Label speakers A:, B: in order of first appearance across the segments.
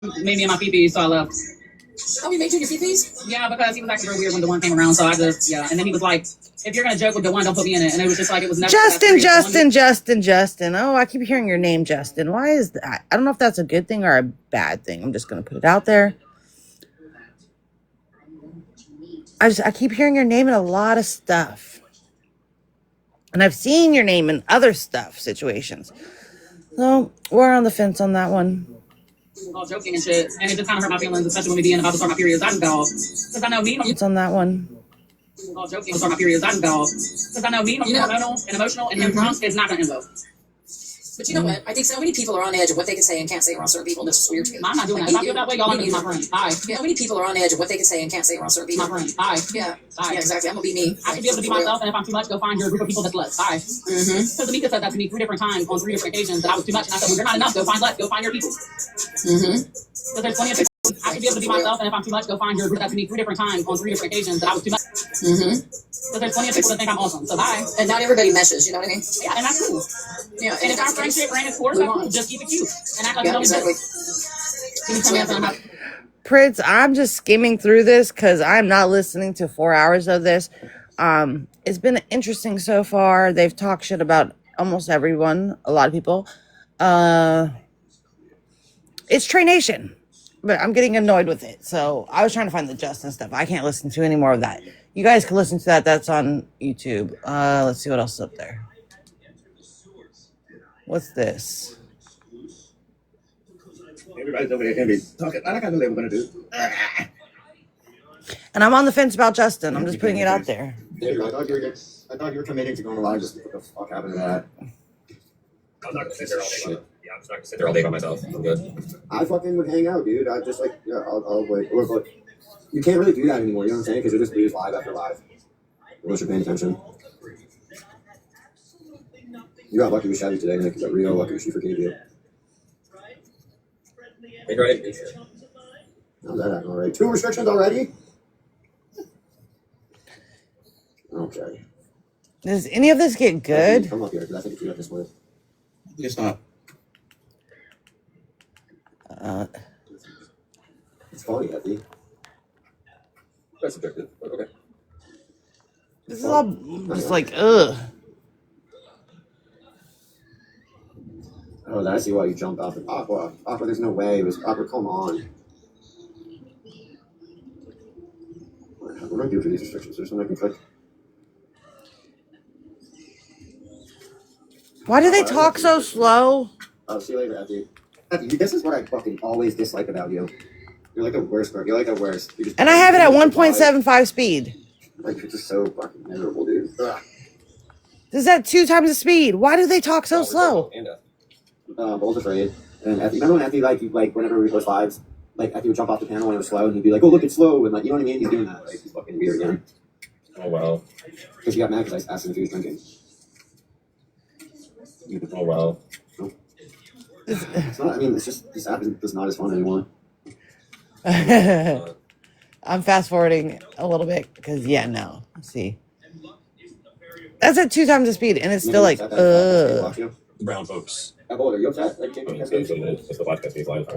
A: Made me and my pee so I left.
B: Oh, he made you your pee-pees?
A: Yeah, because he was acting real weird when DeWan came around, so I just, yeah. And then he was like, if you're going to joke with DeWan, don't put me in it. And it was just like, it was never...
C: Justin. Oh, I keep hearing your name, Justin. Why is that? I don't know if that's a good thing or a bad thing. I'm just going to put it out there. I keep hearing your name in a lot of stuff. And I've seen your name in other situations. So, we're on the fence on that one.
A: All joking and shit, and it just kind of hurt my feelings, especially when we being about to start my periods. I just got off because I know me.
C: It's on that one.
A: All joking, start my periods. I just got off because I know me. Emotional, and him drunk is not gonna end well.
B: But you know what? I think so many people are on edge of what they can say and can't say around certain people. That's just weird too.
A: I'm not doing that. If I feel that way, y'all are gonna be my friend. Bye.
B: Yeah, how many people are on edge of what they can say and can't say around certain people?
A: My friend. Bye.
B: Yeah.
A: Bye.
B: Yeah, exactly. I'm gonna be me.
A: I should be able to be myself, and if I'm too much, go find your group of people that's less. Bye. Because Amika said that to me 3 different times on 3 different occasions that I was too much, and I said, well, you're not enough. Go find less. Go find your people. Because there's plenty of people. I should be able to be myself, and if I'm too much, go find your group. That to me 3 different times on 3 different occasions that I was too much. Because there's plenty of people that think I'm awesome. So bye.
B: And not everybody meshes. You know what I mean?
A: Yeah, and that's cool.
B: Yeah.
A: And if our friendship ran its course, that's cool. Just keep it cute and act like you don't
B: exactly.
C: Pritz, I'm just skimming through this because I'm not listening to 4 hours of this. It's been interesting so far. They've talked shit about almost everyone, a lot of people. It's Trey Nation, but I'm getting annoyed with it. So I was trying to find the Justin stuff. I can't listen to any more of that. You guys can listen to that. That's on YouTube. Let's see what else is up there. What's this?
D: Everybody's over there going to be talking. I don't know what we're going to do.
C: And I'm on the fence about Justin. I'm just putting it out there.
D: Dude, I thought you were committing to going live. Just what the fuck happened to that?
E: I'm not going to sit there all day. Yeah, I'm just not going to sit there all day by myself. I'm good.
D: I fucking would hang out, dude. I just like, yeah, I'll wait. Look, you can't really do that anymore. You know what I'm saying? Because you just lose live after live. Unless you're paying attention. You got lucky with Shante today, Nick. You got real lucky with you for KD.
E: Right.
D: How's that acting already? 2 restrictions already? Okay.
C: Does any of this get good?
D: Come up here, because I think you got this one.
E: It's not.
D: It's funny, Effie.
E: That's subjective, but okay.
C: This is all just like, ugh.
D: Oh, I see why you jumped off of Aqua. Aqua, there's no way. It was Aqua, come on. What do I do for these restrictions? There's something I can click.
C: Why do they talk so slow?
D: Oh, see you later, Effie. Effie, this is what I fucking always dislike about you. You're like the worst, bro. You're like the worst.
C: And I have it at 1.75 speed.
D: Like, you're just so fucking miserable, dude. Ugh.
C: This is at 2 times the speed. Why do they talk so slow?
D: Bull's afraid. And Effie, remember when Effie, like, whenever we post lives, like, Effie would jump off the panel when it was slow, and he'd be like, oh, look, it's slow, and, like, you know what I mean? He's doing that. Like, he's fucking weird again.
E: Oh, wow.
D: Because he got mad because I asked him if he was drinking.
E: Oh, wow.
D: No. It's not, I mean, it's just, this app is not as fun anymore.
C: I'm fast forwarding a little bit because, yeah, no. Let's see. That's at 2 times the speed, and it's still like,
E: The brown folks.
D: How old are you upset? Like,
E: It's the podcast case live.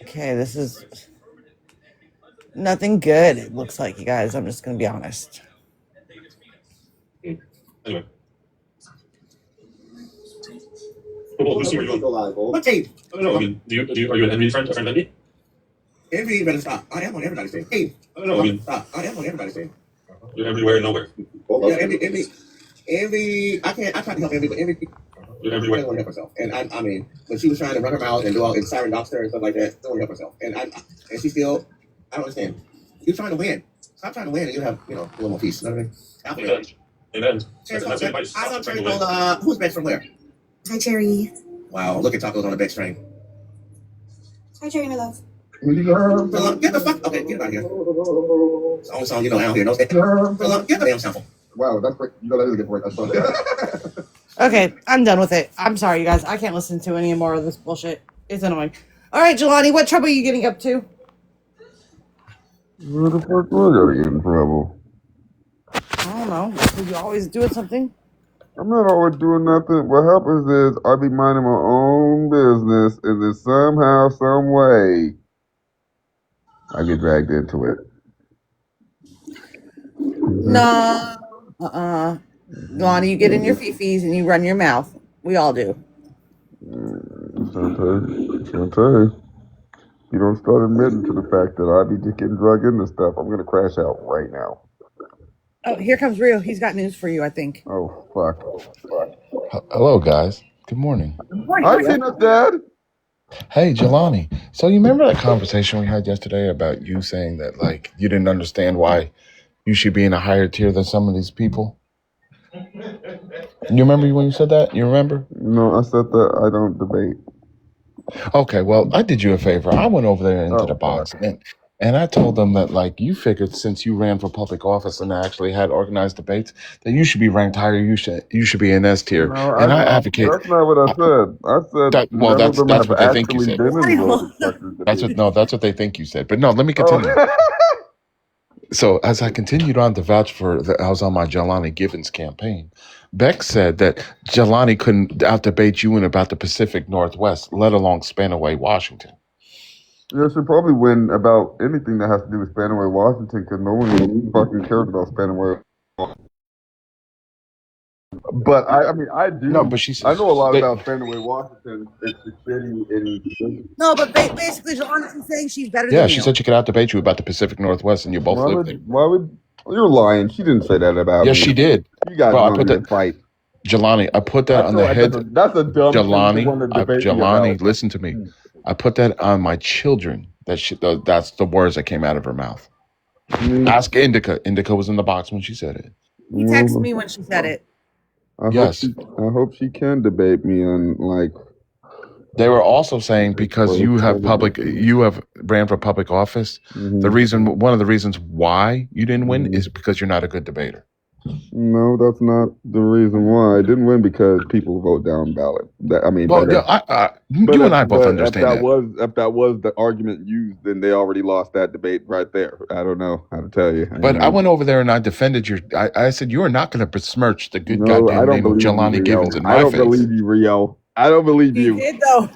C: Okay, this is nothing good, it looks like, you guys. I'm just going to be honest.
E: Anyway. Well, who's super you on?
D: What tape?
E: I don't know. I mean, are you an Envy friend? A friend of Envy?
D: Envy, you better stop. I am on everybody's team. Hey,
E: I don't know. I mean,
D: stop. I am on everybody's team.
E: You're everywhere and nowhere.
D: Yeah, Envy. I tried to help Envy, but Envy.
E: You're everywhere.
D: She didn't want to help herself. And I mean, when she was trying to run her mouth and do all and siren doctor and stuff like that, don't want to help herself. And she still, I don't understand. You're trying to win. Stop trying to win, and you have, a little more peace. You know what I mean?
E: Amen.
D: I love Cherry. Who's bench from where?
F: Hi, Cherry.
D: Wow, look at tacos on the bench train.
F: Hi, Cherry, my love.
D: Get the fuck. Okay, get out of here. It's the only song you know out here. No, get the damn sample. Wow, that's quick. You gotta get right. That's fun.
C: Okay, I'm done with it. I'm sorry, you guys. I can't listen to any more of this bullshit. It's annoying. All right, Jelani, what trouble are you getting up to?
G: Where the fuck was I get in trouble?
C: I don't know. You always doing something?
G: I'm not always doing nothing. What happens is I be minding my own business, and then somehow, some way, I get dragged into it.
C: No. Uh-uh. Lonnie, you get in your fifis and you run your mouth. We all do.
G: Shante, you don't start admitting to the fact that I be just getting dragged into stuff. I'm gonna crash out right now.
C: Oh, here comes Rio. He's got news for you, I think.
G: Oh fuck.
H: Hello, guys. Good morning.
C: Morning,
G: Hi,
C: Rio.
G: Tina's dad.
H: Hey, Jelani. So you remember that conversation we had yesterday about you saying that like you didn't understand why you should be in a higher tier than some of these people? You remember when you said that? You remember?
G: No, I said that I don't debate.
H: Okay, well, I did you a favor. I went over there into the
G: Oh
H: box
G: fuck.
H: and I told them that like you figured since you ran for public office and actually had organized debates that you should be ranked higher. You should be in S tier.
G: No,
H: And I advocate
G: that's not what I said. I said
H: that. Well,
G: none of them
H: that's
G: have
H: what they think you
G: actually
H: said.
G: been in voting structures debate.
H: That's what they think you said. But no, let me
G: Oh.
H: continue. So as I continued on to vouch for that, I was on my Jelani Givens campaign. Beck said that Jelani couldn't out debate you in about the Pacific Northwest, let alone Spanaway, Washington.
G: You should probably win about anything that has to do with Spanaway, Washington, because no one fucking cares about Spanaway. But I mean, I
H: No,
G: do.
H: but she said
G: I know a lot
H: they,
G: about Spanaway, Washington. It's the city in.
C: No, but basically, Honestly saying she's better
H: yeah,
C: than
H: she
C: you.
H: said she could out debate you about the Pacific Northwest, and you both live there.
G: Why would you're lying? She didn't say that about
H: Yes,
G: me.
H: she did.
G: You guys
H: Bro, I
G: don't
H: put
G: even
H: that
G: fight.
H: Jelani. I put that
G: I
H: on
G: feel
H: the
G: like
H: head.
G: that's a dumb thing to want to debate me
H: Jelani,
G: about.
H: listen to me. I put that on my children. That's the words that came out of her mouth. Ask Indica. Indica was in the box when she said it.
C: He texted me when she said it.
G: I
H: Yes.
G: hope she can debate me on like.
H: They were also saying because you have ran for public office.
G: Mhm.
H: One of the reasons why you didn't win is because you're not a good debater.
G: No, that's not the reason why I didn't win, because people vote down ballot.
H: Well, yeah, you and I both understand that.
G: If that was the argument used, then they already lost that debate right there. I don't know how to tell you.
H: But I went over there and I defended I said you are not going to besmirch the good
G: No,
H: goddamn
G: I don't
H: name of
G: believe you,
H: Jelani
G: Rio.
H: Givens in
G: I
H: my
G: don't
H: face.
G: believe you, Rio. I don't believe
C: He
G: you.
C: did though.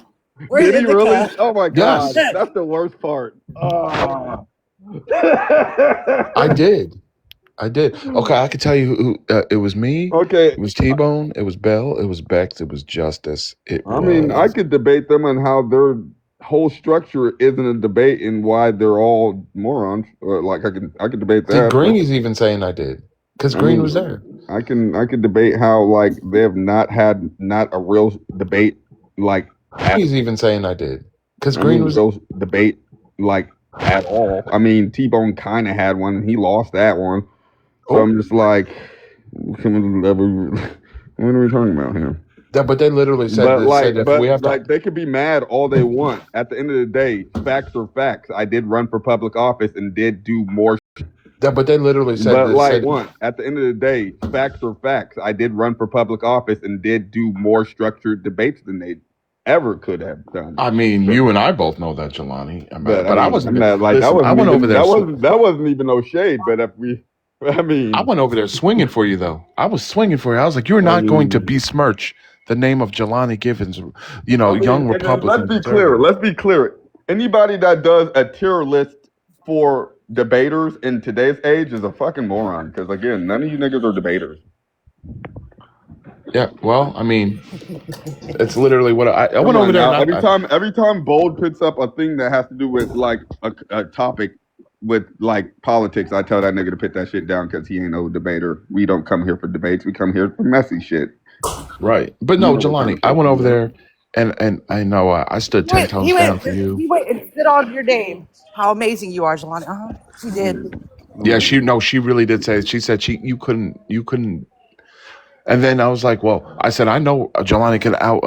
C: Where's
G: Did he
C: Indica?
G: really? Oh my god,
H: Yes.
G: that's the worst part. Oh.
H: I did. Okay, I could tell you who it was me.
G: Okay.
H: It was T-Bone. It was Bell. It was Bex. It was Justice.
G: I mean, I could debate them on how their whole structure isn't a debate and why they're all morons. Or like I could debate that.
H: Greeny's even saying I did because Green was there.
G: I could debate how like they have not had a real debate like.
H: He's even saying I did because Green was
G: those debate like at all. I mean, T-Bone kind of had one. He lost that one. So I'm just like, what are we talking about here?
H: But they literally said,
G: they could be mad all they want. At the end of the day, facts are facts. I did run for public office and did do more.
H: But they literally said,
G: at the end of the day, facts are facts. I did run for public office and did do more structured debates than they ever could have done.
H: I mean, you and I both know that, Jelani. I wasn't.
G: That wasn't even no shade. But
H: I went over there swinging for you, though. I was swinging for you. I was like, you're not going to besmirch the name of Jelani Givens, young Republican.
G: Let's be clear. Anybody that does a tier list for debaters in today's age is a fucking moron. Because again, none of you niggas are debaters.
H: Yeah, well, I mean, it's literally what I went over there.
G: Every time Bold picks up a thing that has to do with like a topic with like politics, I tell that nigga to put that shit down because he ain't no debater. We don't come here for debates. We come here for messy shit.
H: Right. But no, Jelani, I went over there and I know I stood 10 toes down for you.
C: He went and sit on your name. How amazing you are, Jelani. She did.
H: Yeah, she really did say it. She said you couldn't. And then I was like, well, I said, I know Jelani can out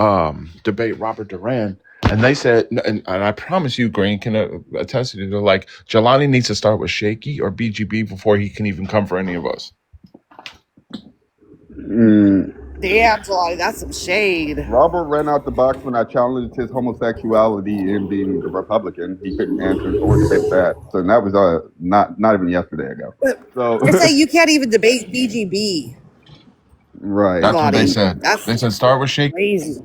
H: debate Robert Duran. And they said, and I promise you, Green can attest to it. They're like, Jelani needs to start with Shaky or BGB before he can even come for any of us.
C: Damn, Jelani, that's some shade.
G: Robert ran out the box when I challenged his homosexuality and being a Republican. He couldn't answer or debate that. So that was not even yesterday ago.
C: They're saying you can't even debate BGB.
G: Right.
H: That's what they
C: Lottie,
H: said.
C: that's
H: They said start with Sheik.
C: crazy.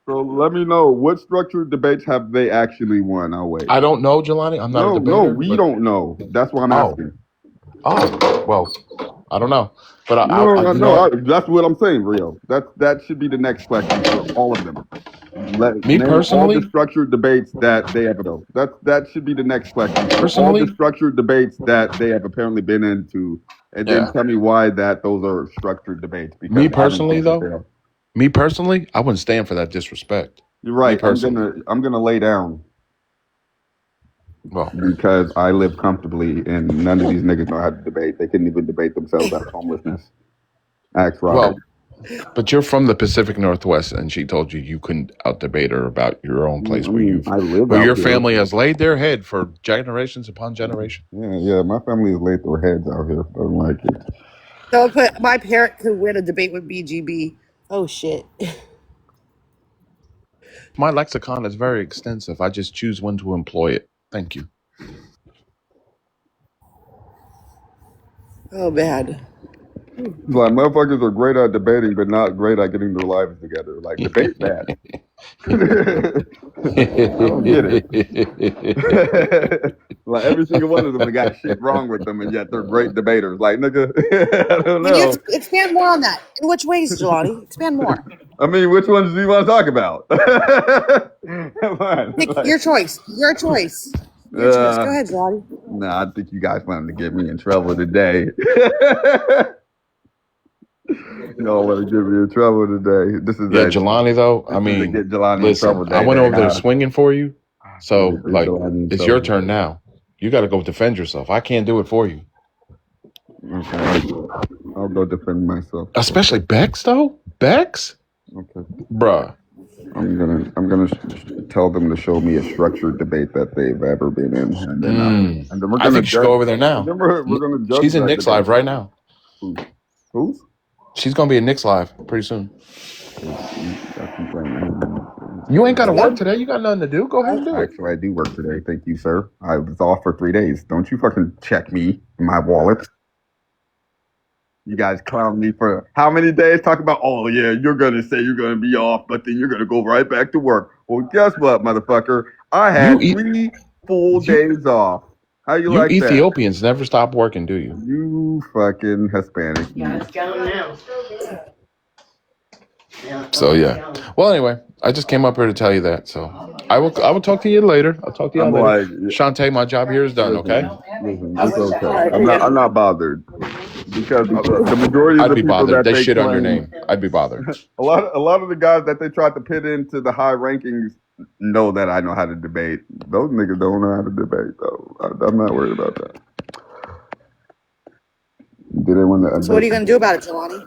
G: So let me know what structured debates have they actually won. I'll wait.
H: I don't know, Jelani. I'm not a
G: No,
H: debater,
G: we
H: but
G: don't know. That's why I'm
H: oh,
G: asking.
H: well, I don't know. But you know
G: No.
H: what?
G: That's what I'm saying, Rio. That should be the next question for all of them.
H: Me
G: Name all the
H: personally,
G: structured debates that they have. That should be the next question for all the
H: personally,
G: structured debates that they have apparently been into, and then
H: yeah.
G: tell me why those are structured debates because
H: Me
G: I don't
H: personally,
G: think that they
H: though,
G: are.
H: I wouldn't stand for that disrespect.
G: You're
H: Me
G: right.
H: personally.
G: I'm gonna lay down
H: Well,
G: because I live comfortably, and none of these niggas know how to debate. They couldn't even debate themselves out of homelessness. Ask Robert.
H: well, but you're from the Pacific Northwest, and she told you you couldn't out debate her about your own
G: I
H: place
G: mean, I live
H: where
G: out
H: your
G: here.
H: family has laid their head for generations upon generation.
G: Yeah. My family has laid their heads out here. Don't like it.
C: So put my parent could win a debate with BGB. Oh shit.
H: My lexicon is very extensive. I just choose when to employ it. Thank you.
C: Oh man.
G: Like motherfuckers are great at debating, but not great at getting their lives together. Like debate's bad. I don't get it. Like every single one of them they got shit wrong with them, and yet they're great debaters. Like nigga, I don't
C: Can you
G: know.
C: expand more on that? In which ways, Jelani? Expand more.
G: I mean, which ones do you want to talk about? Come on,
C: Pick
G: like,
C: your choice. Your choice. Your choice. Go ahead, Jelani.
G: nah, I think you guys wanted to get me in trouble today. Y'all want to get me in trouble today. This is
H: Yeah,
G: a
H: Jelani, though, I
G: this is a
H: mean,
G: get Jelani in trouble
H: listen, I
G: day.
H: went
G: They
H: over there
G: have
H: swinging for you. So,
G: get
H: like,
G: Jelani in
H: it's your
G: trouble
H: turn now. You got to go defend yourself. I can't do it for you.
G: Okay, I'll go defend myself.
H: Especially Bex, though. Bex?
G: Okay,
H: Bruh.
G: I'm gonna tell them to show me a structured debate that they've ever been in, and then we're
H: I
G: gonna
H: think you should
G: judge.
H: go over there now.
G: And then we're gonna judge
H: She's in
G: that
H: Nick's
G: debate.
H: Live right now.
G: Who's?
H: She's going to be in Nick's Live pretty soon.
G: That's insane.
H: You ain't got to work today. You got nothing to do. Go ahead and do it.
G: Actually, I do work today. Thank you, sir. I was off for 3 days. Don't you fucking check me in my wallet. You guys clown me for how many days? Talk about, oh yeah, you're gonna say you're gonna be off, but then you're gonna go right back to work. Well, guess what, motherfucker? I
H: You,
G: had 3 full
H: you,
G: days off. How you
H: you
G: like that?
H: Ethiopians never stop working, do you?
G: You fucking Hispanic.
H: So yeah. Well, anyway, I just came up here to tell you that. So I will talk to you later. I'll talk to you
G: I'm
H: later.
G: like,
H: Shante, my job here is done. Okay.
G: listen, it's okay. I'm not bothered because the majority of
H: I'd
G: the
H: be
G: people
H: bothered.
G: that
H: They
G: they
H: shit on your
G: claim,
H: name. I'd be bothered.
G: a lot of the guys that they tried to pit into the high rankings know that I know how to debate. Those niggas don't know how to debate though. I'm not worried about that. Did they want to?
C: So what are you gonna do about it, Jelani?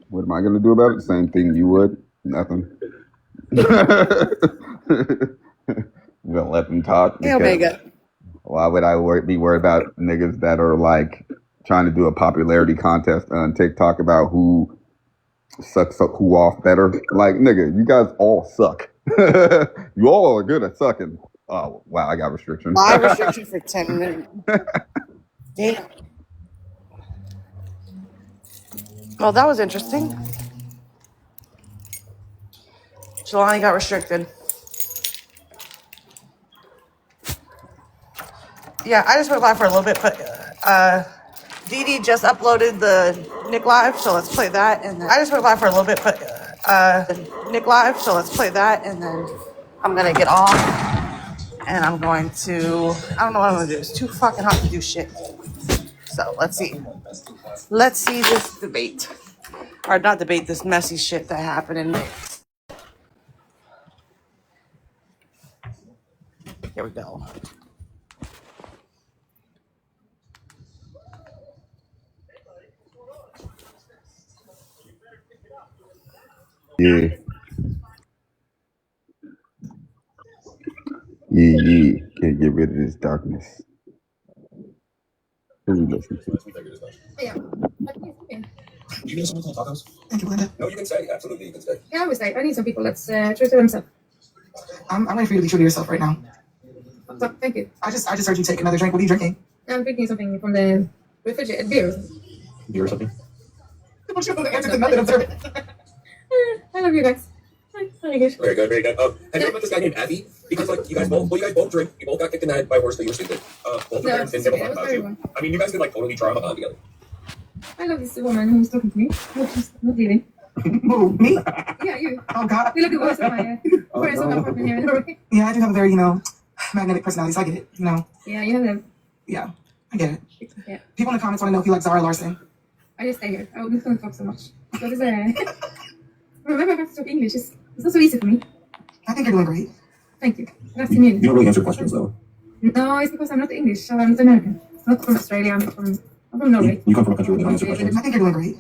G: What am I gonna do about it? Same thing you would. Nothing. I'm gonna let them talk.
C: Hey, Omega.
G: Why would I be worried about niggas that are like trying to do a popularity contest on TikTok about who sucks who off better? Like, nigga, you guys all suck. You all are good at sucking. Oh, wow, I got restrictions.
C: Live restriction for 10 minutes. Damn. Well, that was interesting. Jelani got restricted. Yeah, I just went live for a little bit, but Dee Dee just uploaded the Nick Live, so let's play that. And then I just went live for a little bit, but Nick Live, so let's play that. And then I'm gonna get off, and I'm going to. I don't know what I'm gonna do. It's too fucking hot to do shit. So let's see. Let's see this debate, or not debate, this messy shit that happened in. Here we go.
G: Yeah. Yeah. Can't get rid of this darkness. Who we listen to?
E: Do you know someone called Tacos?
F: Thank you, Linda.
E: No, you can say. Absolutely, you can say.
I: Yeah, I always say, I need some people that's true to themselves.
F: I'm waiting for you to be true to yourself right now.
I: So, thank you.
F: I just heard you take another drink. What are you drinking?
I: I'm drinking something from the refrigerator, beer.
E: Beer or something?
F: She was the answer to nothing observant.
I: I love you guys. Very good.
E: Very good, very good. Have you ever met this guy named Abby? Because like you guys both drink. You both got kicked in the head by a horse, but you were stupid. Both your
I: No,
E: parents didn't give a
I: that
E: fuck
I: was
E: about
I: very
E: you.
I: wrong.
E: I mean, you guys could like totally try on together.
I: I love this woman who's talking to me. No, she's not leaving.
F: Who, me?
I: Yeah, you.
F: Oh, God.
I: You look at the voice of my voice of my apartment here in Norway.
F: Yeah, I do have a very, magnetic personality, so I get it,
I: Yeah, you have them.
F: Yeah, I get it.
I: Yeah.
F: People in the comments want to know if you like Zara Larson.
I: I just stay here. I wouldn't gonna talk so much. Because it's remember, I have to talk English. It's not so easy for me.
F: I think you're doing great.
I: Thank you. That's to me.
E: You don't really answer questions though.
I: No, it's because I'm not English. So I'm not American. I'm not from Australia. I'm from Norway.
E: You come from a country where they don't answer
F: I
E: questions.
F: think you're doing great.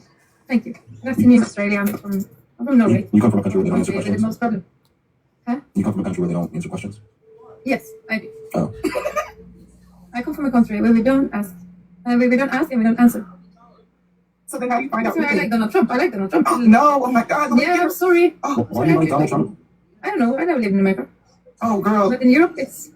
I: Thank you. That's to me in Australia. I'm from Norway.
E: You come from a country where they don't answer
I: The
E: questions.
I: most problem.
E: You come from a country where they don't answer questions.
I: Yes, I do.
E: Oh.
I: I come from a country where we don't ask. And we don't ask and we don't answer.
F: So then how do you find out?
I: That's why I like Donald Trump. I like Donald Trump.
F: Oh, no, oh my God.
I: Yeah, I'm sorry.
F: Oh,
E: Why do you like Donald Trump?
I: I don't know. I never lived in America.
F: oh, girl.
I: But in Europe, it's...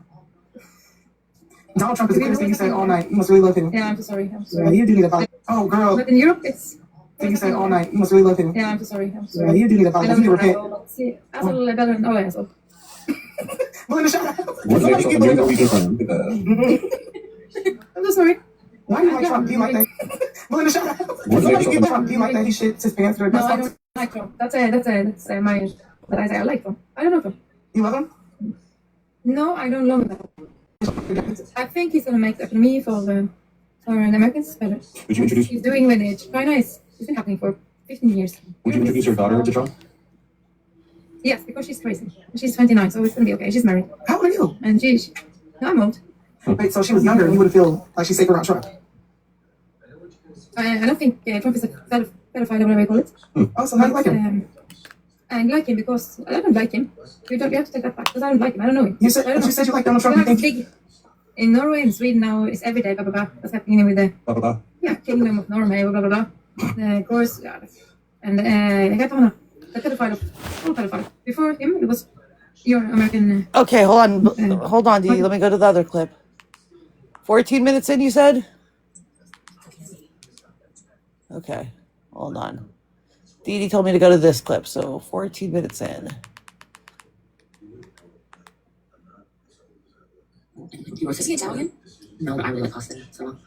F: Donald Trump is the cutest thing you said all night. You must really love him.
I: Yeah, I'm so sorry. I'm
F: Yeah,
I: sorry.
F: you do need a apology. Oh, girl.
I: But in Europe, it's...
F: Thing you said all night. You must really love him.
I: Yeah, I'm so sorry. I'm
F: Yeah,
I: sorry.
F: you do need a
I: I
F: apology.
I: love
F: You need to
I: you,
F: repent.
I: asshole. See, asshole is better than all asshole.
F: Belinda, shut up.
E: What's
F: Somebody
E: the
F: get
E: name
F: Belinda.
E: of your friend?
I: I'm so sorry.
F: Why do you like Trump? Do you like that? Belinda, shut up.
E: What's
F: Somebody
E: the
F: get
E: name
F: Trump. Do you like that he shits his pants?
I: No, I don't like Trump. That's my... But I say I like Trump. I don't know Trump.
F: You love him?
I: No, I don't love him. I think he's going to make the economy for the Americans better.
E: Would you introduce?
I: He's doing with it. China is... It's been happening for 15 years.
E: Would you introduce your daughter to Trump?
I: Yes, because she's crazy. She's 29, so it's going to be okay. She's married.
F: How old are you?
I: And no, I'm old.
F: Wait, so she was younger and you wouldn't feel like she's safe around Trump?
I: I don't think Trump is a pedophile, or whatever you call it.
F: Oh, so how do you like him?
I: I like him because I don't like him. You have to take that back because I don't like him. I don't know him.
F: You said you like Donald Trump. You think
I: Big in Norway and Sweden now it's every day blah blah blah. What's happening with the
E: Blah blah blah.
I: Kingdom of Norway blah blah blah. Of course, yeah. And jag heter Hanna. The pedophile, all pedophile. Before him, it was your American.
C: Okay, hold on, Dee. Let me go to the other clip. 14 minutes in, you said? Okay, hold on. Dee Dee told me to go to this clip, so 14 minutes in.
B: Is he Italian?
J: No, but I really like pasta. So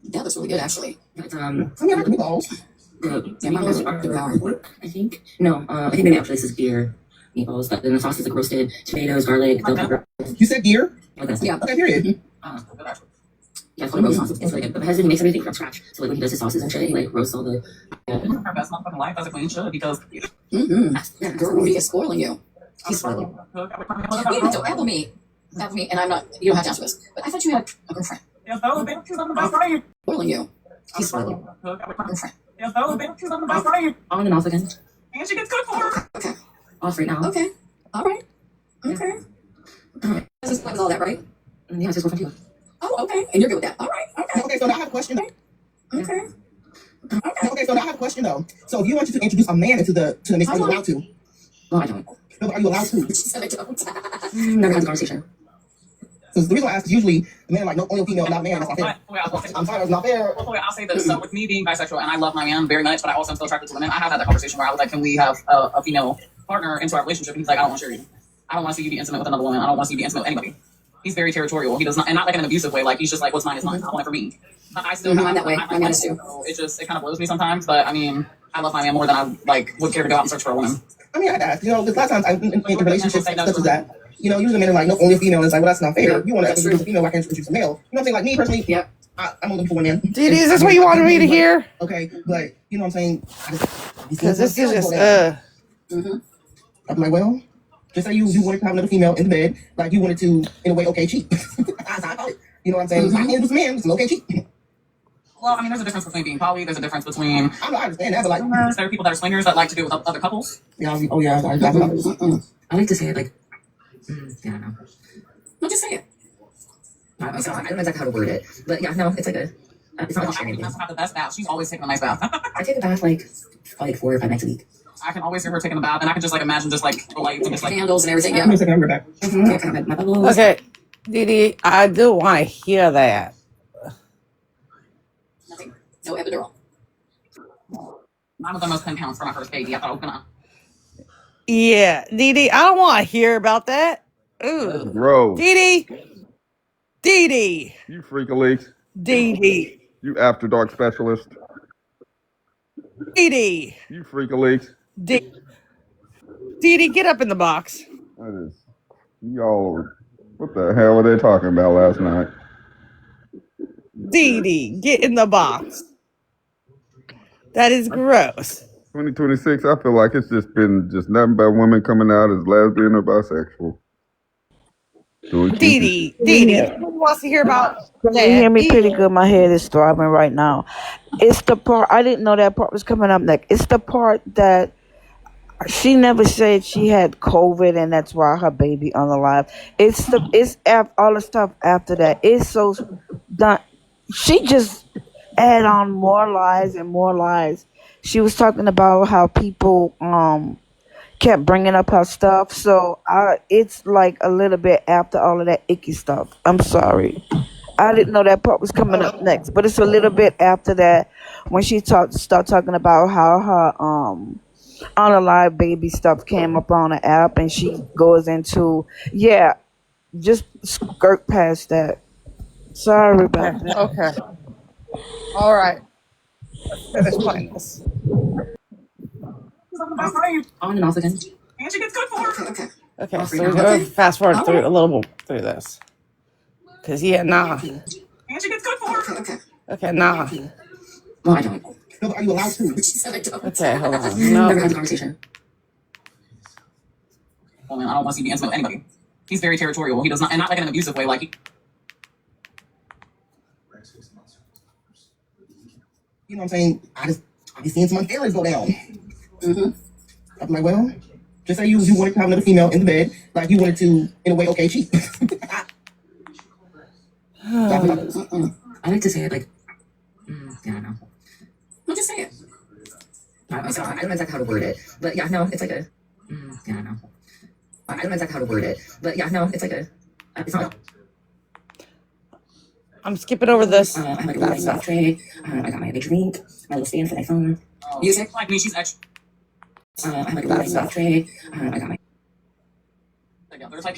B: Yeah, that's really good actually.
J: it's
F: some of the meatballs?
J: the
B: Yeah, mine
J: meatballs
B: does
J: are
B: devour.
J: pork, I think. No, I think maybe actually this is beer meatballs, but then the sauce is like roasted tomatoes, garlic, bell pepper.
F: You said deer?
J: Like that.
B: Yeah.
F: Okay, period.
J: Yeah, it's called a roast sauce. It's really good. But my husband makes everything from scratch. So like when he does his sauces and shit, he like roasts all the.
A: Her best motherfucking life as a queen should because
B: Mm-hmm. Girl, he is spoiling you.
J: He's spoiled.
B: Wait, so apple meat, and I'm not. You don't have to answer this, but I thought you had a girlfriend. Spoiling you.
J: He's spoiled.
B: Girlfriend.
J: On and off again.
A: And she gets cooked for her.
B: Okay.
J: Off right now.
B: Okay. All right. Okay. This is like all that, right?
J: And yeah, it's his girlfriend too.
B: Oh, okay. And you're good with that. All right. Okay.
F: Okay, so now I have a question.
B: Okay.
F: Okay, so now I have a question though. So if you wanted to introduce a man into the mix, are you allowed to?
J: Well, I don't.
F: No, but are you allowed to?
B: She said I don't.
J: Never had the conversation.
F: Because the reason why I ask is usually the man like no only female, not man. That's not fair. I'm sorry, it's not fair.
A: Well, I'll say this. So with me being bisexual and I love my man very much, but I also am still attracted to women, I have had that conversation where I was like, can we have a female partner into our relationship? And he's like, I don't want to share you. I don't want to see you be intimate with another woman. I don't want to see you be intimate with anybody. He's very territorial. He does not, and not like in an abusive way. Like he's just like, what's mine is mine. I want it for me. But I still
B: I'm that way. My man is too.
A: So it kind of blows me sometimes. But I mean, I love my man more than I like would care to go out and search for a woman.
F: I mean, I ask. You know, there's a lot of times in relationships such as that. You know, usually men are like, no, only a female. And it's like, well, that's not fair. You want to introduce a female, why can't you introduce a male? You know what I'm saying? Like me personally,
B: Yeah.
F: I'm only looking for women.
C: Dee Dee, is this what you wanted me to hear?
F: Okay, but you know what I'm saying?
C: Because this is just,
B: Mm-hmm.
F: I'm like, well, just say you wanted to have another female in the bed, like you wanted to, in a way, okay, cheat. That's how I call it. You know what I'm saying? I can't do some men, it's an okay cheat.
A: Well, I mean, there's a difference between being poly. There's a difference between
F: I understand that, but like,
A: there are people that are swingers that like to do it with other couples.
F: yeah, oh yeah,
J: I like to say it like. Yeah, I don't know.
B: No, just say it.
J: I don't know exactly how to word it, but yeah, no, it's like a. It's not
A: I
J: like
A: can
J: anything.
A: have the best bath. She's always taking a nice bath.
J: I take a bath like 4 or 5 nights a week.
A: I can always hear her taking a bath, and I can just like imagine just like the lights and just like.
B: Candles and everything.
F: I'm
B: Yeah.
F: gonna take a number back.
J: Yeah, kind of my bubbles.
C: okay, Dee Dee, I do want to hear that.
B: Nothing. No epidural.
A: Mine was almost 10 pounds for my first baby. I thought I was gonna.
C: Yeah, Dee Dee, I don't want to hear about that. Ooh.
G: Gross.
C: Dee Dee,
G: You freak of leaks.
C: Dee Dee,
G: You after dark specialist.
C: Dee Dee,
G: You freak of leaks.
C: Dee Dee, get up in the box.
G: That is, y'all, what the hell were they talking about last night?
C: Dee Dee, get in the box. That is gross.
G: 2026, I feel like it's just been just nothing but women coming out as lesbian or bisexual.
C: Dee Dee, who wants to hear about
K: Can you
C: that?
K: hear me pretty
C: Ew.
K: good? My head is throbbing right now. It's the part, I didn't know that part was coming up next. It's the part that she never said she had COVID and that's why her baby unalive. All the stuff after that. It's so done. She just add on more lies and more lies. She was talking about how people kept bringing up her stuff. So it's like a little bit after all of that icky stuff. I'm sorry. I didn't know that part was coming up next, but it's a little bit after that when she start talking about how her unalive baby stuff came up on the app, and she goes into just skirt past that. Sorry about that.
C: Okay. All right. Let's finish playing this.
J: On and off again.
A: And she gets good for her.
B: Okay.
C: Okay, so we're going to fast forward through a little bit through this. Because, nah.
A: And she gets good for her.
C: Okay, nah.
J: Well, I don't.
F: No, but are you allowed to?
B: She said I don't.
C: Okay, hold on.
J: Never
C: No.
J: had the conversation.
A: Well, man, I don't want to see me intimate with anybody. He's very territorial. He does not, and not like in an abusive way. Like,
F: You know what I'm saying? I be seeing some feelings go down. I'm like, well, just say you wanted to have another female in the bed, like you wanted to, in a way, okay, cheat.
J: I like to say it like, I don't know.
B: Well, just say it.
J: I'm sorry, I don't know exactly how to word it, but yeah, no, it's like a, I don't know. I don't know exactly how to word it, but yeah, no, it's like a, it's not.
C: I'm skipping over this.
J: I have like a little soft tray. I got my big drink, my little stand for my phone.
A: music like me, she's extra.
J: I have like a little soft tray. I got my.
A: There's like,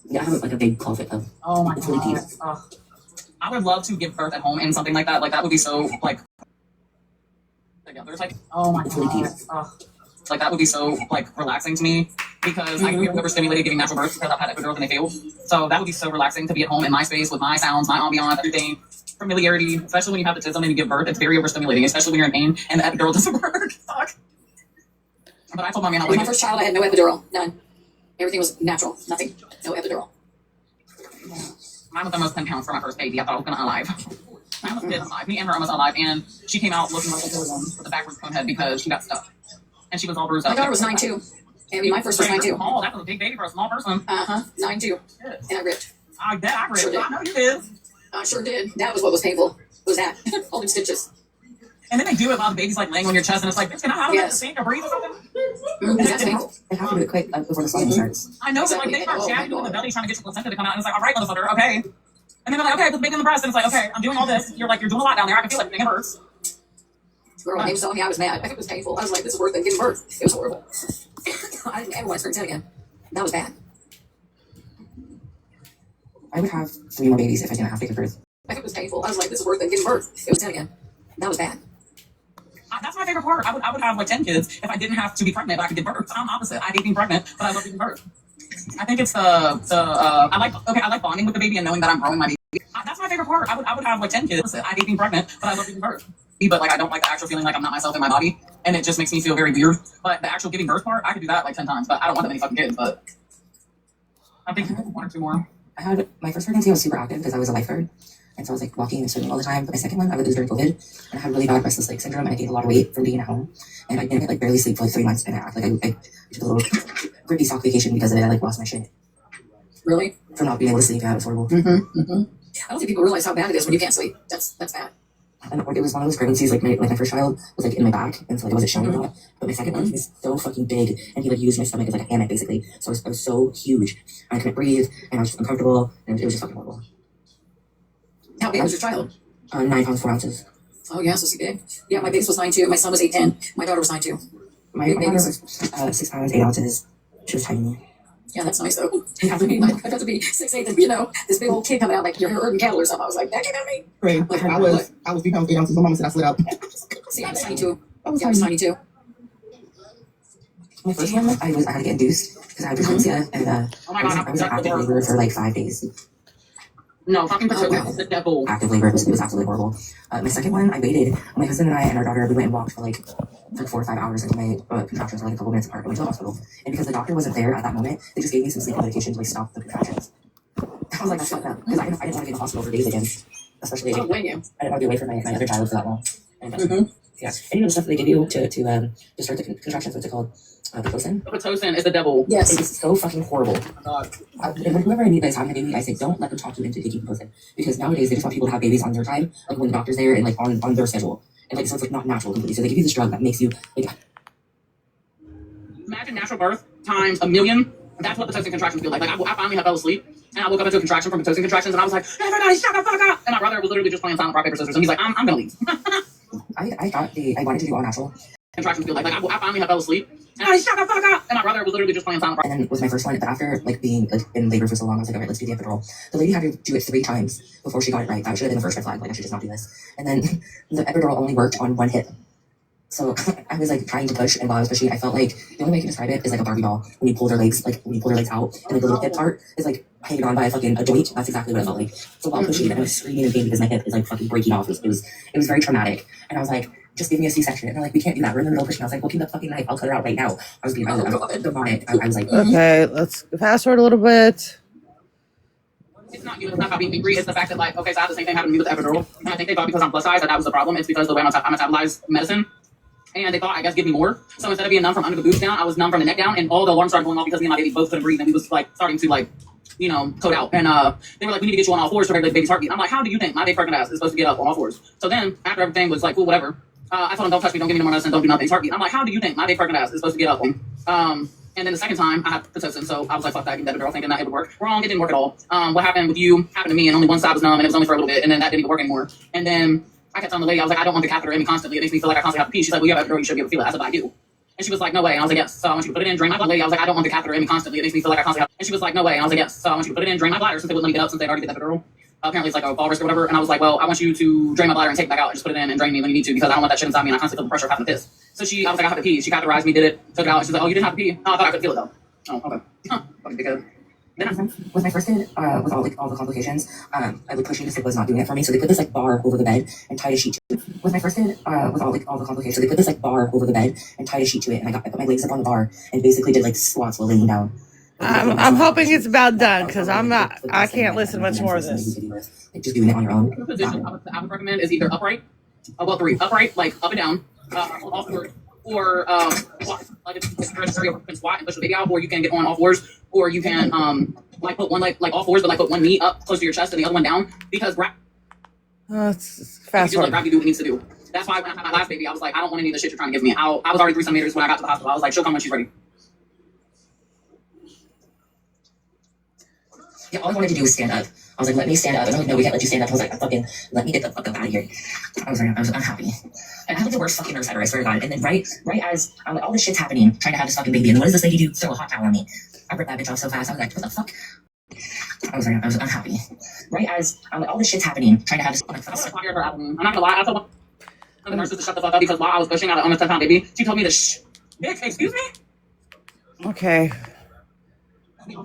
J: Yeah, I have like a big closet of.
A: oh my
J: It's really
A: god.
J: deep.
A: I would love to give birth at home and something like that. Like that would be so like. There's like, oh my
J: It's really
A: god.
J: deep.
A: Like that would be so like relaxing to me because I can be overstimulated giving natural birth because I've had epidurals and they failed. So that would be so relaxing to be at home in my space with my sounds, my ambiance, everything. Familiarity, especially when you have the tism and you give birth, it's very overstimulating, especially when you're in pain and the epidural doesn't work. Fuck. But I told my man I
B: With
A: was
B: my first child, I had no epidural. None. Everything was natural. Nothing. No epidural.
A: mine was almost 10 pounds for my first baby. I thought I was gonna unalive. Mine was dead alive. Me and her almost alive, and she came out looking like a little one with a backwards cone head because she got stuck. And she was all bruised up.
B: My daughter was 9'2". I mean, my first was 9'2".
A: Oh, that was a big baby for a small person.
B: 9'2". And I ripped.
A: I bet I ripped.
B: Sure did.
A: I know you did.
B: I sure did. That was what was painful. Was that. All them stitches.
A: And then they do it while the baby's like laying on your chest, and it's like, bitch, can I have
B: Yes.
A: a think or breathe or something?
B: That's painful.
J: I have to do it quick before the swelling starts.
A: I know,
B: Exactly.
A: but like they start
B: Oh,
A: jabbing you in
B: my
A: the
B: God.
A: belly trying to get your placenta to come out, and it's like, all right, motherfucker, okay. And then they're like, okay, put the baby in the breast, and it's like, okay, I'm doing all this. You're doing a lot down there. I can feel everything. It hurts.
B: Girl, when they was telling me I was mad. I think it was painful. I was like, this is worse than giving birth. It was horrible. I didn't ever want to scream that again. That was bad.
J: I would have 3 more babies if I didn't have to give birth.
B: I think it was painful. I was like, this is worse than giving birth. It was 10 again. That was bad.
A: That's my favorite part. I would have like 10 kids if I didn't have to be pregnant, but I could give birth. I'm opposite. I hate being pregnant, but I love giving birth. I think it's I like bonding with the baby and knowing that I'm growing my baby. That's my favorite part. I would have like 10 kids. I hate being pregnant, but I love giving birth. But like I don't like the actual feeling like I'm not myself in my body, and it just makes me feel very weird. But the actual giving birth part, I could do that like 10 times. But I don't want that many fucking kids. But I think 1 or 2 more.
J: I had my first pregnancy. I was super active because I was a lifeguard, and so I was like walking and swimming all the time. But my second one, I would lose during COVID, and I had really bad restless leg syndrome, and I gained a lot of weight from being at home, and I didn't barely sleep for like 3 months, and I act like I took a little grippy sock vacation because of it. I lost my shit
B: Really?
J: from not being able to sleep. Yeah, it was horrible.
B: I don't think people realize how bad it is when you can't sleep. That's bad.
J: And it was one of those pregnancies, like my first child was like in my back, and so like I wasn't showing a lot. But my second one, he was so fucking big, and he like used my stomach as like a hammock basically. So I was so huge, and I couldn't breathe, and I was just uncomfortable, and it was just fucking horrible.
B: How big was your child?
J: 9 pounds 4 ounces.
B: Oh, yeah, so big. Yeah, my biggest was 9'2". My son was 8'10". My daughter was 9'2".
J: My daughter was 6 pounds 8 ounces. She was tiny.
B: Yeah, that's nice though. Yeah, I mean, I'd have to be 6'8" and this big old kid coming out like you're herding cattle or something. I was like, that came out of me.
F: Right.
B: Like,
F: I was 3 pounds 8 ounces. My mama said I slid out.
B: See, I was tiny too. I was tiny too.
J: My first one, I had to get induced because I had preeclampsia, and
A: Oh my God,
J: I was in active labor for like 5 days.
A: No, fucking potato is the devil.
J: Active labor, it was absolutely horrible. My second one, I waited. My husband and I and our daughter, we went and walked for like 4 or 5 hours until my contractions were like a couple minutes apart. I went to the hospital, and because the doctor wasn't there at that moment, they just gave me some sleeping medication to like stop the contractions. I was like, that's fucked up because I didn't want to be in the hospital for days again, especially.
B: I don't blame you.
J: I didn't want to be away from my other child for that long. And, yeah, and you know the stuff that they give you to start the contractions. What's it called? Pitocin.
A: Pitocin is the devil.
B: Yes.
J: It is so fucking horrible.
A: God.
J: Whoever I meet that's having a baby, I say don't let them talk you into taking Pitocin because nowadays they just want people to have babies on their time, like when the doctor's there and like on their schedule, and like so it's like not natural completely. So they give you this drug that makes you like.
A: Imagine natural birth times a million. That's what Pitocin contractions feel like. Like I finally fell asleep and I woke up into a contraction from Pitocin contractions and I was like, everybody shut the fuck up. And my brother was literally just playing silent rock paper scissors and he's like, I'm gonna leave.
J: I wanted to do all natural.
A: Contractions feel like I finally fell asleep and I shut the fuck up. And my brother was literally just playing silent rock.
J: And then was my first one, but after like being like in labor for so long, I was like, all right, let's do the epidural. The lady had to do it 3 times before she got it right. That should have been the first red flag. Like I should just not do this. And then the epidural only worked on one hip. So I was like trying to push, and while I was pushing, I felt like the only way I can describe it is like a Barbie doll. When you pull their legs, out, and like the little hip part is like hanging on by a joint. That's exactly what it felt like. So while pushing, and I was screaming in pain because my hip is like fucking breaking off. It was very traumatic. And I was like, just give me a C-section. And they're like, we can't do that. We're in the middle of pushing. I was like, well, keep the fucking knife. I'll cut her out right now. I was demonic. I was like,
C: Okay, let's fast forward a little bit.
A: It's not it's not about being angry. It's the fact that like, okay, so I had the same thing happen to me with the epidural. And I think they thought because I'm plus size that was the problem. It's because the way I metabolize medicine. And they thought, I guess, give me more. So instead of being numb from under the boobs down, I was numb from the neck down. And all the alarms started going off because me and my baby both couldn't breathe. And we was like starting to like, code out. And they were like, we need to get you on all fours to regulate the baby's heartbeat. I'm like, how do you think my big pregnant ass is supposed to get up on all fours? So then after everything was like, cool, whatever. I told him, don't touch me, don't give me no more medicine, don't do nothing. Heartbeat. I'm like, how do you think my big pregnant ass is supposed to get up on? And then the second time I had Pitocin, so I was like, fuck that, give that epidural, thinking that it would work. Wrong, it didn't work at all. What happened with you happened to me, and only one side was numb, and it was only for a little bit, and then that didn't even work anymore. And then I kept telling the lady, I was like, I don't want the catheter in me constantly. It makes me feel like I constantly have to pee. She's like, well, you have epidural, you should be able to feel it. I said, but I do. And she was like, no way. And I was like, yes. So I want you to put it in, drain my bladder. Lady, I was like, I don't want the catheter in me constantly. It makes me feel like I constantly have. And she was like, no way. And I was like, yes. So I want you to put it in, drain my bladder, since they wouldn't let me get up since they already did the epidural. Apparently it's like a fall risk or whatever. And I was like, well, I want you to drain my bladder and take it back out and just put it in and drain me when you need to because I don't want that shit inside me and I constantly feel the pressure of having to piss. So I was like, I have to pee. She catheterized me, did it, took it out. And she's like, oh, you didn't have to pee? Oh, I thought I could feel it though. Oh, okay. Fucking dickhead.
J: With my first kid, with all the complications, I would push into sleep was not doing it for me. So they put this like bar over the bed and tied a sheet to it. With my first kid, with all the complications, so they put this like bar over the bed and tied a sheet to it. And I put my legs up on the bar and basically did like squats while laying down.
C: I'm hoping it's about done because I can't listen much more of this.
J: Like just doing it on your own.
A: The position I would recommend is either upright, upright, like up and down, all fours, or squat. Like if you're you can squat and push the baby out, or you can get on all fours, or you can like put one leg like all fours, but like put one knee up close to your chest and the other one down because
C: It's fast
A: just let gravity do what it needs to do. That's why when I had my last baby, I was like, I don't want any of the shit you're trying to give me. I was already 3 centimeters when I got to the hospital. I was like, she'll come when she's ready.
J: Yeah, all I wanted to do was stand up. I was like, let me stand up. And they're like, no, we can't let you stand up. I was like, fucking, let me get the fuck up out of here. I was unhappy. And I had like the worst fucking nurse ever, I swear to God. And then right as I'm like, all this shit's happening, trying to have this fucking baby. And what does this lady do? Throw a hot towel on me. I ripped that bitch off so fast. I was like, what the fuck? I was unhappy. Right as I'm like, all this shit's happening, trying to have this. I'm
A: not gonna lie. I told the nurses to shut the fuck up because while I was pushing out an almost 10-pound baby, she told me to shh. Bitch, excuse me?
C: Okay.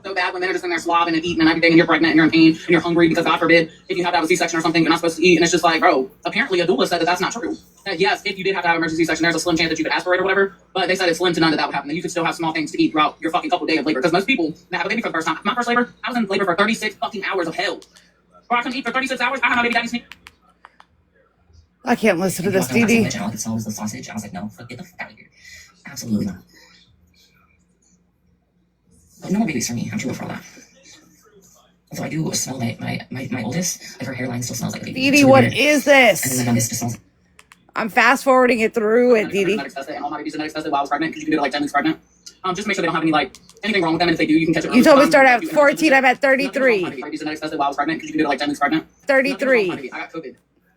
A: So bad when they're just in there slobbing and eating and everything and you're pregnant and you're in pain and you're hungry because God forbid if you have to have a C-section or something you're not supposed to eat and it's just like, bro, apparently a doula said that that's not true. That yes, if you did have to have an emergency C-section, there's a slim chance that you could aspirate or whatever, but they said it's slim to none that would happen. That you could still have small things to eat throughout your fucking couple days of labor because most people that have a baby for the first time, my first labor, I was in labor for 36 fucking hours of hell. Bro, I couldn't eat for 36 hours. I had my baby daddy's sneak.
C: I can't listen to this,
J: DD.
C: DD.
J: All I could smell was the sausage. I was like, no, get the fuck out of here. Absolutely not. But no more babies for me. I'm too old for all that. So I do smell my oldest, like her hairline still smells like a baby.
C: DD, what is this?
J: And then my youngest just smells.
C: I'm fast forwarding it through it, DD.
A: And all my babies genetic tested while I was pregnant because you can do it like 10 weeks pregnant. Just make sure they don't have any like anything wrong with them, and if they do, you can catch it.
C: You told me to start at 14. I'm at 33.
A: My baby's genetic tested while I was pregnant because you can do it like 10 weeks pregnant.
C: 33.
A: I got COVID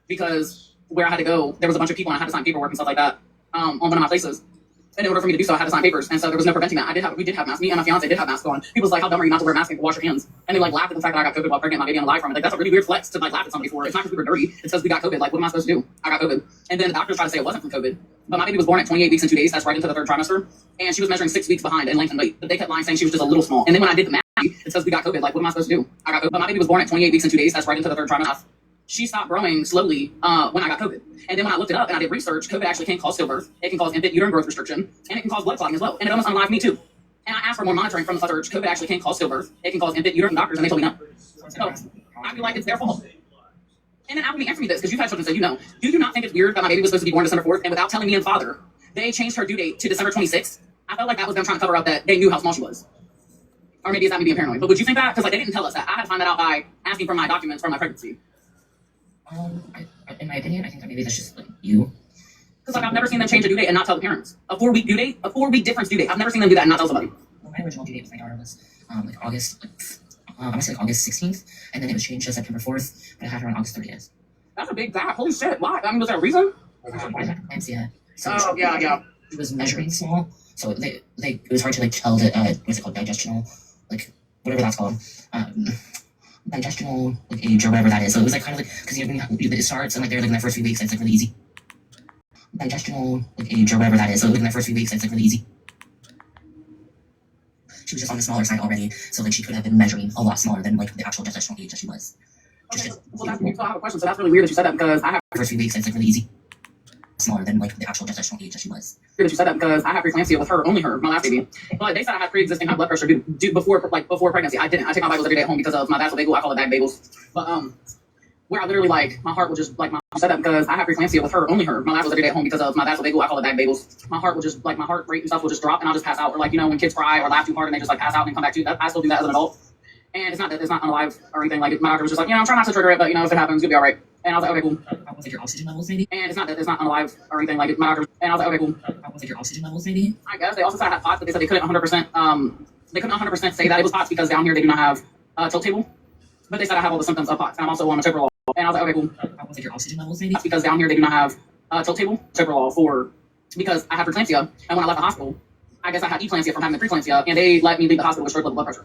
A: because where I had to go. There was a bunch of people and I had to sign paperwork and stuff like that on one of my places. And in order for me to do so, I had to sign papers, and so there was no preventing that. We did have masks. Me and my fiance did have masks on. People was like, "How dumb are you not to wear a mask and wash your hands?" And they like laughed at the fact that I got COVID while pregnant, my baby on the live from it. Like that's a really weird flex to like laugh at somebody for. It's not because we were dirty. It's because we got COVID. Like, what am I supposed to do? I got COVID, and then the doctors tried to say it wasn't from COVID. But my baby was born at 28 weeks and 2 days. That's right into the third trimester, and she was measuring 6 weeks behind in length and weight. But they kept lying, saying she was just a little small. And then when I did the math, it's because we got COVID. Like, what am I supposed to do? I got COVID. But my baby was born at 28 weeks and 2 days. That's right into the third trimester. She stopped growing slowly when I got COVID. And then when I looked it up and I did research, COVID actually can cause stillbirth. It can cause infant uterine growth restriction, and it can cause blood clotting as well. And it almost unalived me too. And I asked for more monitoring from the research. COVID actually can cause stillbirth. It can cause infant uterine doctors, and they told me no. So I feel like it's their fault. And then Albany, answer me this, because you've had children, so you know. Do you not think it's weird that my baby was supposed to be born December 4th, and without telling me and father, they changed her due date to December 26th? I felt like that was them trying to cover up that they knew how small she was. Or maybe it's not me being paranoid. But would you think that? Because like they didn't tell us that. I had to find that out by asking for my documents from my pregnancy.
J: In my opinion, I think that maybe that's just like you.
A: Because like I've never seen them change a due date and not tell the parents. A 4-week due date, a 4-week difference due date. I've never seen them do that and not tell somebody.
J: Well, my original due date with my daughter was like August, I want to say like August 16th, and then it was changed to September 4th, but I had her on August 30th.
A: That's a big gap. Holy shit. Why? I mean, was there a reason?
J: I had preeclampsia. So
A: yeah.
J: It was measuring small, so it was hard to like tell the what's it called, digestional, like whatever that's called, digestional like age or whatever that is. So it was like kind of like because it starts and like they're like in the first few weeks, it's like really easy. Digestional like age or whatever that is. So like in the first few weeks, it's like really easy. She was just on the smaller side already, so like she could have been measuring a lot smaller than like the actual gestational age that she was.
A: Okay. Well, I have a question. So that's really weird that you said that because I have
J: the first few weeks, it's like really easy. Smaller than like the actual gestational age that she was.
A: Weird that you said that because I have preeclampsia with her, only her, my last baby. But they said I had pre-existing high blood pressure due before pregnancy. I didn't. I take my Bibles every day at home because of my vasopagel. I call it bag bagels. But where I literally like my heart will just like my said that because I have preeclampsia with her, only her. My Bibles every day at home because of my vasopagel. I call it bag bagels. My heart will just like my heart rate and stuff will just drop and I'll just pass out. Or like when kids cry or laugh too hard and they just like pass out and come back to you. I still do that as an adult. And it's not unalive or anything. Like my doctor was just like, I'm trying not to trigger it, but if it happens, you'll be all right. And I was like, okay, cool.
J: Was it your oxygen levels maybe?
A: And it's not unalive or anything. Like my doctor, and I was like, okay, cool.
J: Was it your oxygen levels maybe?
A: I guess they also said I had POTS, but they said they couldn't 100%. They couldn't 100% say that it was POTS because down here they do not have tilt table. But they said I have all the symptoms of POTS, and I'm also on a Toprolol. And I was like, okay, cool.
J: Was it your oxygen levels maybe?
A: That's because down here they do not have tilt table Toprolol because I have preeclampsia, and when I left the hospital, I guess I had eclampsia from having the preeclampsia, and they let me leave the hospital with straight level blood pressure.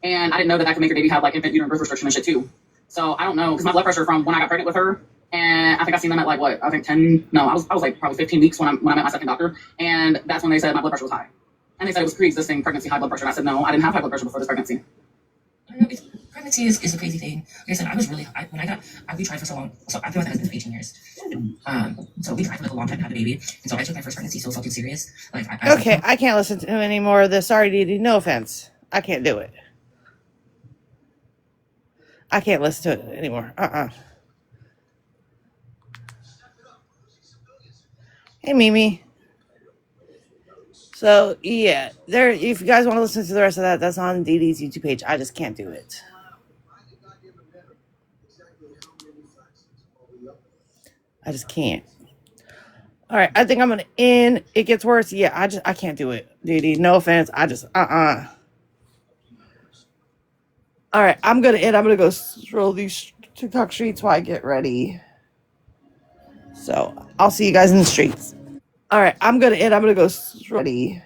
A: And I didn't know that could make your baby have like infant uterine growth restriction and shit too. So I don't know because my blood pressure from when I got pregnant with her, and I think I seen them at like what I think 10. No, I was like probably 15 weeks when I met my second doctor, and that's when they said my blood pressure was high, and they said it was pre-existing pregnancy high blood pressure. And I said no, I didn't have high blood pressure before this pregnancy.
J: Pregnancy is a crazy thing. Like I said, I was really we tried for so long. So I've been with my husband for 18 years. So we tried for like a long time to have a baby, and so I took my first pregnancy so fucking serious. Like
C: I can't listen to him anymore of this. Sorry, Dee Dee. No offense. I can't do it. I can't listen to it anymore. Hey, Mimi. So, yeah. If you guys want to listen to the rest of that, that's on Dee Dee's YouTube page. I just can't do it. I just can't. All right. I think I'm going to end. It gets worse. Yeah, I can't do it. Dee Dee, no offense. All right, I'm going to end. I'm going to go stroll these TikTok streets while I get ready. So, I'll see you guys in the streets. All right, I'm going to end. I'm going to go ready.